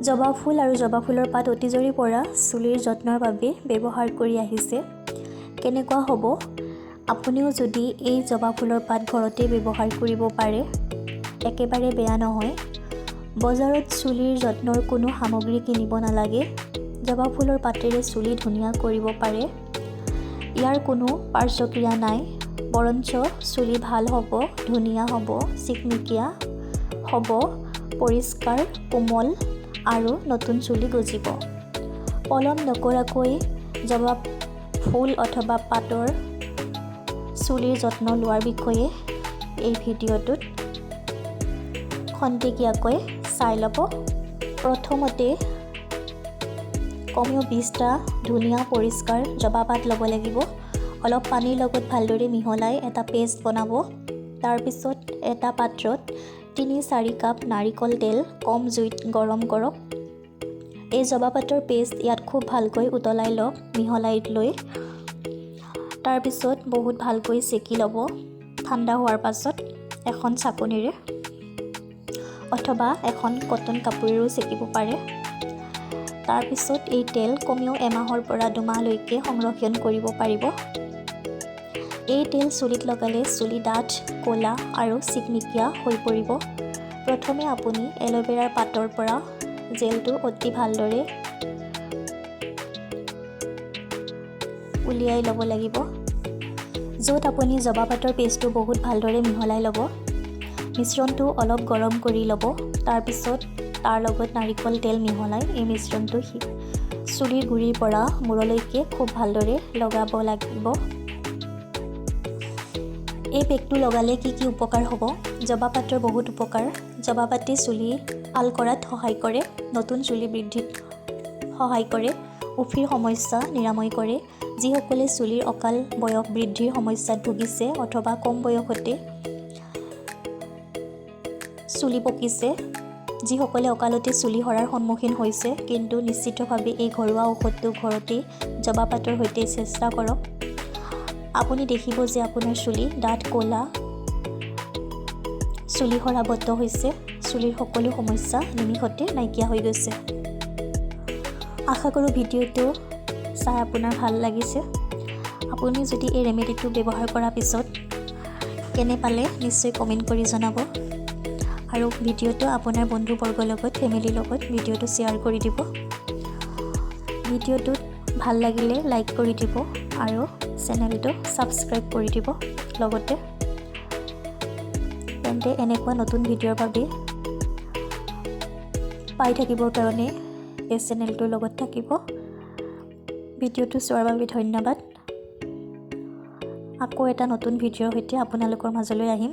জবা ফুল আৰু জবা ফুলৰ পাত অতীজৰে পৰা চুলিৰ যত্নৰ বাবে ব্যৱহাৰ কৰি আহিছে। কেনেকুৱা হ'ব? আপুনিও যদি এই জবা ফুলৰ পাত ঘৰতে ব্যৱহাৰ কৰিব পাৰে, একেবাৰে বেয়া নহয়। বজাৰত চুলিৰ যত্নৰ কোনো সামগ্ৰী কিনিব নালাগে। জবা ফুলৰ পাতেৰে চুলি ধুনীয়া কৰিব পাৰে। ইয়াৰ কোনো পাৰ্শ্বক্ৰিয়া নাই, বৰঞ্চ চুলি ভাল হ'ব, ধুনীয়া হ'ব, চিকমিকিয়া হ'ব, পৰিষ্কাৰ, কোমল আৰু নতুন চুলি গজিব। পলম নকৰাকৈ জবা ফুল অথবা পাতৰ চুলিৰ যত্ন লোৱাৰ বিষয়ে এই ভিডিঅ'টোত খন্তেকীয়াকৈ চাই ল'ব। প্ৰথমতে কমেও 20টা ধুনীয়া পৰিষ্কাৰ জবা পাত ল'ব লাগিব। অলপ পানীৰ লগত ভালদৰে মিহলাই এটা পেষ্ট বনাব। তাৰপিছত এটা পাত্ৰত 3-4 কাপ নাৰিকল তেল কম জুইত গৰম কৰক। এই জবা পাতৰ পেষ্ট ইয়াত খুব ভালকৈ উতলাই লওক, মিহলাই লৈ। তাৰপিছত বহুত ভালকৈ চেকি ল'ব। ঠাণ্ডা হোৱাৰ পাছত এখন চাকনিৰে অথবা এখন কটন কাপোৰেৰেও চেকিব পাৰে। তাৰপিছত এই তেল কমেও এমাহৰ পৰা 2 মাহলৈকে সংৰক্ষণ কৰিব পাৰিব। এই তেল চুলিত লগালে চুলি ডাঠ, ক'লা আৰু চিকমিকিয়া হৈ পৰিব। প্ৰথমে আপুনি এল'ভেৰাৰ পাতৰ পৰা জেলটো অতি ভালদৰে উলিয়াই ল'ব লাগিব। য'ত আপুনি জবা পাতৰ পেষ্টটো বহুত ভালদৰে মিহলাই ল'ব। মিশ্ৰণটো অলপ গৰম কৰি ল'ব। তাৰপিছত তাৰ লগত নাৰিকল তেল মিহলাই এই মিশ্ৰণটো চুলিৰ গুৰিৰ পৰা মূৰলৈকে খুব ভালদৰে লগাব লাগিব। এই পেকটো লগালে কি কি উপকাৰ হ'ব? জবা পাতৰ বহুত উপকাৰ। জবা পাতে চুলি ভাল কৰাত সহায় কৰে, নতুন চুলি বৃদ্ধিত সহায় কৰে, উফিৰ সমস্যা নিৰাময় কৰে। যিসকলে চুলিৰ অকাল বয়স বৃদ্ধিৰ সমস্যাত ভুগিছে অথবা কম বয়সতে চুলি পকিছে, যিসকলে অকালতে চুলি সৰাৰ সন্মুখীন হৈছে, কিন্তু নিশ্চিতভাৱে এই ঘৰুৱা ঔষধটো ঘৰতেই জবা পাতৰ সৈতে চেষ্টা কৰক। আপুনি দেখিব যে আপোনাৰ চুলি ডাঠ, ক'লা, চুলি সৰা বন্ধ হৈছে, চুলিৰ সকলো সমস্যা নিমিষতে নাইকিয়া হৈ গৈছে। আশা কৰোঁ ভিডিঅ'টো চাই আপোনাৰ ভাল লাগিছে। আপুনি যদি এই ৰেমেডিটো ব্যৱহাৰ কৰাৰ পিছত কেনে পালে নিশ্চয় কমেণ্ট কৰি জনাব। আৰু ভিডিঅ'টো আপোনাৰ বন্ধুবৰ্গৰ লগত, ফেমিলিৰ লগত ভিডিঅ'টো শ্বেয়াৰ কৰি দিব। ভিডিঅ'টোত ভাল লাগিলে লাইক কৰি দিব আৰু চেনেলটো ছাবস্ক্ৰাইব কৰি দিব লগতে। তেন্তে এনেকুৱা নতুন ভিডিঅ'ৰ বাবে পাই থাকিবৰ কাৰণে এই চেনেলটোৰ লগত থাকিব। ভিডিঅ'টো চোৱাৰ বাবে ধন্যবাদ। আকৌ এটা নতুন ভিডিঅ'ৰ সৈতে আপোনালোকৰ মাজলৈ আহিম।